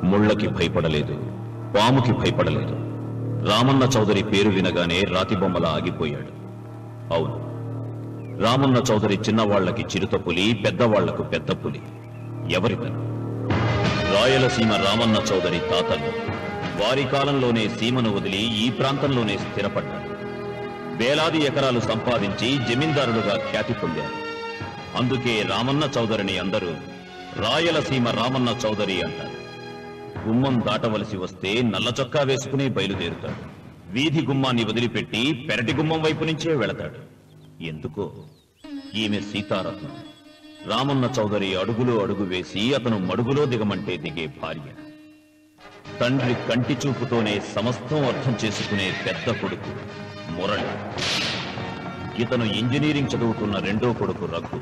ముళ్ళకి భయపడలేదు, పాముకి భయపడలేదు. రామన్న చౌదరి పేరు వినగానే రాతిబొమ్మలా ఆగిపోయాడు. అవును, రామన్న చౌదరి చిన్నవాళ్లకి చిరుత పులి, పెద్దవాళ్లకు పెద్ద పులి. ఎవరితను? రాయలసీమ రామన్న చౌదరి తాతలు. వారి కాలంలోనే సీమను వదిలి ఈ ప్రాంతంలోనే స్థిరపడ్డారు. వేలాది ఎకరాలు సంపాదించి జమీందారులుగా ఖ్యాతి పొందారు. అందుకే రామన్న చౌదరిని అందరూ రాయలసీమ రామన్న చౌదరి అంటారు. గుమ్మం దాటవలసి వస్తే నల్ల చొక్కా వేసుకుని బయలుదేరుతాడు. వీధి గుమ్మాన్ని వదిలిపెట్టి పెరటి గుమ్మం వైపు నుంచే వెళతాడు. ఎందుకో? ఈమె సీతారత్నం. రామన్న చౌదరి అడుగులో అడుగు వేసి అతను మడుగులో దిగమంటే దిగే భార్య. తండ్రి కంటి చూపుతోనే సమస్తం అర్థం చేసుకునే పెద్ద కొడుకు మురళి. ఇతను ఇంజనీరింగ్ చదువుతున్న రెండో కొడుకు రఘు.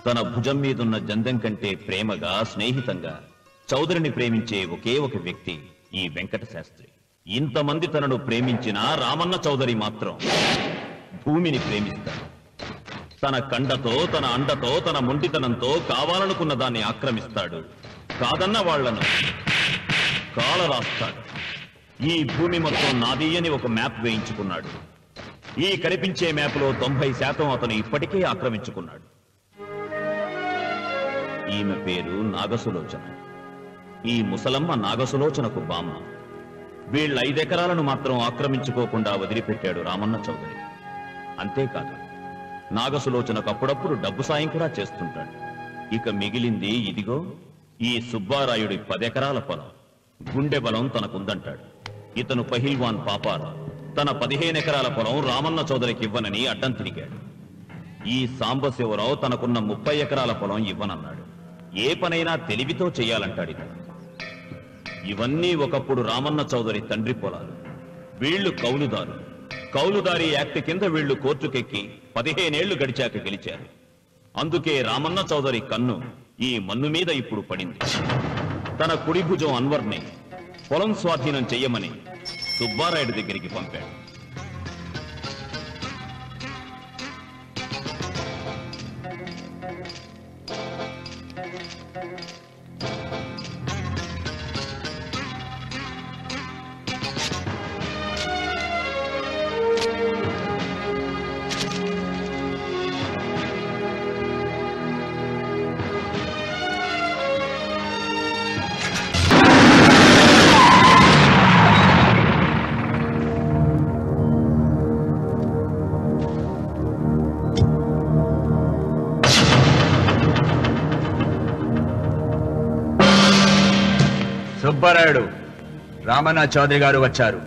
తన భుజం మీదున్న జందెం కంటే ప్రేమగా, స్నేహితంగా చౌదరిని ప్రేమించే ఒకే ఒక వ్యక్తి ఈ వెంకట శాస్త్రి. ఇంతమంది తనను ప్రేమించిన రామన్న చౌదరి మాత్రం భూమిని ప్రేమిస్తాడు. తన కండతో, తన అండతో, తన మొండితనంతో కావాలనుకున్న దాన్ని ఆక్రమిస్తాడు. కాదన్న వాళ్లను కాల రాస్తాడు. ఈ భూమి మొత్తం నాది అని ఒక మ్యాప్ వేయించుకున్నాడు. ఈ కనిపించే మ్యాప్లో 90% అతను ఇప్పటికే ఆక్రమించుకున్నాడు. ఈమె పేరు నాగసులోచన. ఈ ముసలమ్మ నాగసులోచనకు బామ్మ. వీళ్ళ 5 ఎకరాలను మాత్రం ఆక్రమించుకోకుండా వదిలిపెట్టాడు రామన్న చౌదరి. అంతేకాదు, నాగసులోచనకు అప్పుడప్పుడు డబ్బు సాయం కూడా చేస్తుంటాడు. ఇక మిగిలింది ఇదిగో ఈ సుబ్బారాయుడి 10 ఎకరాల పొలం. గుండె బలం తనకుందంటాడు. ఇతను పహిల్వాన్ పాపారావు తన 15 ఎకరాల పొలం రామన్న చౌదరికి ఇవ్వనని అడ్డం తిరిగాడు. ఈ సాంబశివరావు తనకున్న 30 ఎకరాల పొలం ఇవ్వనన్నాడు. ఏ పనైనా తెలివితో చెయ్యాలంటాడు ఇతను. ఇవన్నీ ఒకప్పుడు రామన్న చౌదరి తండ్రి పొలాలు. వీళ్లు కౌలుదారు. కౌలుదారీ యాక్ట్ కింద వీళ్లు కోర్టుకెక్కి 15 ఏళ్లు గడిచాక గెలిచారు. అందుకే రామన్న చౌదరి కన్ను ఈ మన్ను మీద ఇప్పుడు పడింది. తన కుడి భుజం అన్వర్ని పొలం స్వాధీనం చెయ్యమని సుబ్బారాయుడి దగ్గరికి పంపాడు. సుబ్బారాయుడు, రామన్న చౌదరి గారు వచ్చారు.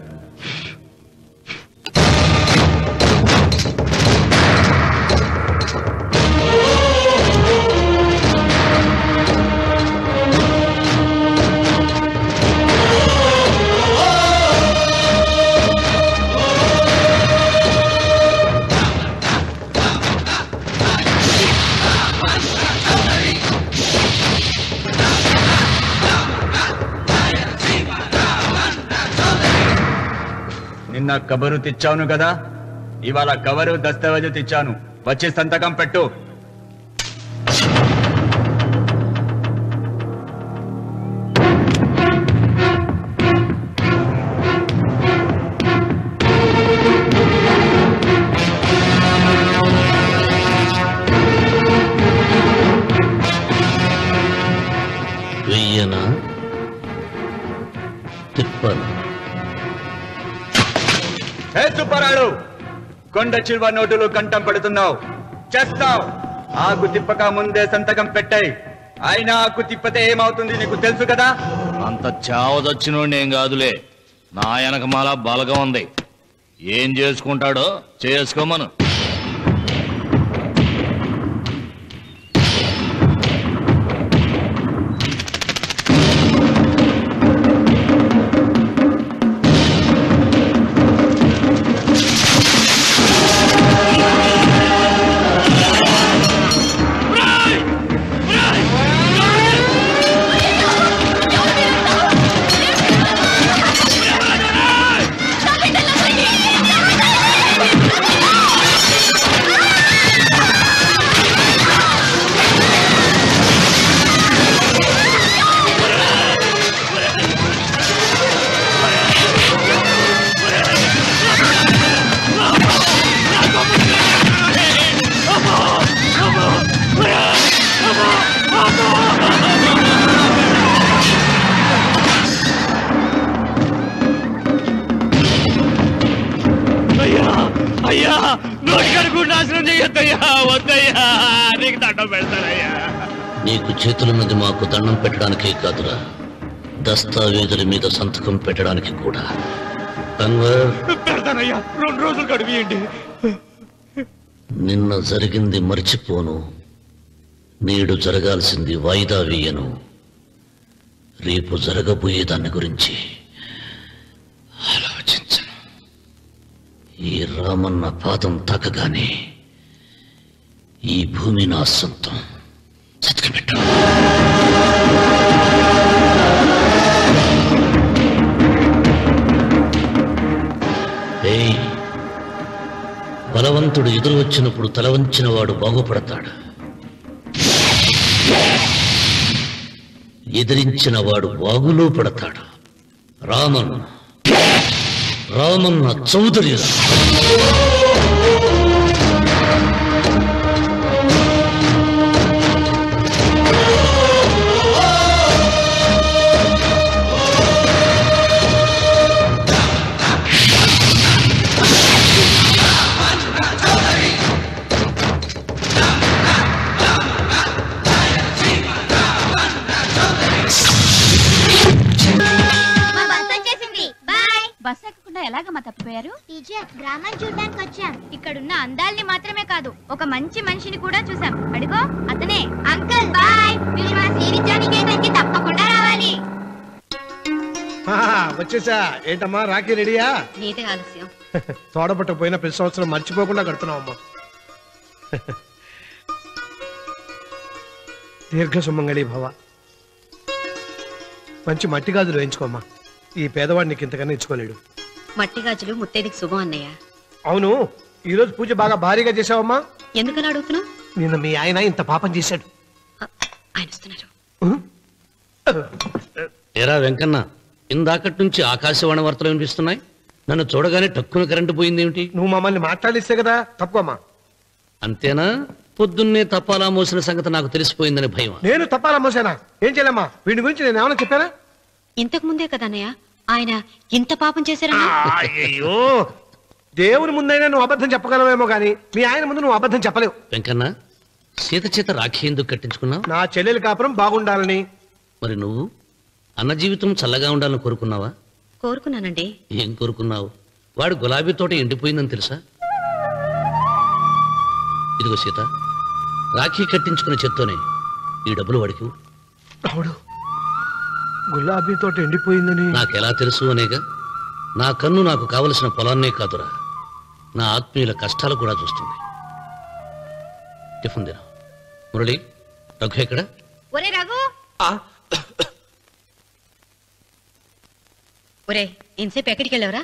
నిన్న కబరు తెచ్చాను కదా, ఇవాళ కవరు దస్తావేజు తెచ్చాను. వచ్చి సంతకం పెట్టు. వెయ్యనా తిప్పను? సుబ్బారాయుడు, కొండ చిల్వ నోటులు కంఠం పెడుతున్నావు, చేస్తావు. ఆకు తిప్పక ముందే సంతకం పెట్టాయి. అయినా ఆకు తిప్పతే ఏమవుతుంది నీకు తెలుసు కదా. అంత చావదొచ్చినోడేం కాదులే. నా వెనకమాల బలగం ఉంది. ఏం చేసుకుంటాడో చేసుకోమను. నాశనం చేయొద్దయ్యా, వద్దయ్యా, నీకు దండం పెడతానయ్యా. నీకు చేతులున్నది మాకు దండం పెట్టడానికే కాదురా, దస్తావేజుల మీద సంతకం పెట్టడానికి కూడా. పెడతానయ్యా, 2 రోజులు గడిపియండి. నిన్న జరిగింది మర్చిపోను, నేడు జరగాల్సింది వాయిదా వేయను. రేపు జరగబోయే దాని గురించి ఆలోచించను. ఈ రామన్న పాదం తాకగానే ఈ భూమి నా సొంతం. సత్కపెట్టు. బలవంతుడు ఎదురు వచ్చినప్పుడు తల వంచిన వాడు బాగుపడతాడు, ఎదిరించిన వాడు వాగులో పడతాడు. రామన్న చౌదరి. బస్ ఎక్కకుండా ఎలాగమ్మా తప్పిపోయారు? టీచర్, గ్రామం చూడడానికి వచ్చాం. ఇక్కడున్న అందాల్ని మాత్రమే కాదు, ఒక మంచి మనిషిని కూడా చూసాం. అడిగో అతనే. అంకుల్ బాయ్, మీరు మా శ్రీనిత్యానికి తప్పకుండా రావాలి. వచ్చేసా. ఏంటమ్మా రాఖీ రెడీయా? నీదే ఆలస్యం. తోడబట్టపోయిన ప్రతి సంవత్సరం మర్చిపోకుండా కడుతున్నావమ్మా. దీర్ఘ సుమంగళి భవ. మంచి మట్టి గాజులు వేయించుకోమ్మా. ఈ పేదవాడికి ఇంతకన్నా ఇచ్చుకోలేడు. మట్టి గాజులు ముత్తైదికి శుభం అన్నయ్య. అవును, ఈరోజు పూజ బాగా భారీగా చేసావమ్మా. ఎందుకలా అడుగుతున్నావు? నిన్న మీ ఆయన ఇంత పాపం చేశాడు. ఆయన వస్తున్నారు. ఏరా వెంకన్న, ఇందాకటి నుంచి ఆకాశవాణి వార్తలు వినిపిస్తున్నాయి. నన్ను చూడగానే టక్కున కరెంటు పోయిందేమిటి? నువ్వు మమ్మల్ని మాట్లాడిస్తే కదా. తప్పుకోమ్మా. అంతేనా? పొద్దున్నే తపాలా మోసిన సంగతి నాకు తెలిసిపోయిందని భయం. నేను తప్పాలా మోసానా? ఏం చేయలేమ్మా. వీడి గురించి నేను ఏమైనా చెప్పానా? ఇంతకు ముందే కదా అన్నయ్య ఆయన ఇంత పాపం చేశారన్నా. అయ్యో, దేవుని ముందైనా నువ్వు అబద్ధం చెప్పగలవేమో గానీ మీ ఆయన ముందు నువ్వు అబద్ధం చెప్పలేవు. వెంకన్న, సీత చేత రాఖీ ఎందుకు కట్టించుకున్నావు? నా చెల్లెలి కాపురం బాగుండాలని. మరి నువ్వు అన్న జీవితం చల్లగా ఉండాలని కోరుకున్నావా? కోరుకున్నానండి. ఏం కోరుకున్నావు? వాడు గులాబీ తోట ఎండిపోయిందని తెలుసా? ఇదిగో సీత, రాఖీ కట్టించుకున్న చేత్తోనే ఈ డబ్బులు వాడికి. రావుడు, గులాబీ తోట ఎండిపోయిందని నాకెలా తెలుసు అనేగా. నా కన్ను నాకు కావలసిన పొలాన్నే కాదురా, నా ఆత్మీయుల కష్టాలు కూడా చూస్తుంది. టిఫిన్ తిన. మురళి, రఘు ఎక్కడ? ఒరే రఘు, ఒరే ఇంతసేపు ఎక్కడికి వెళ్ళావురా?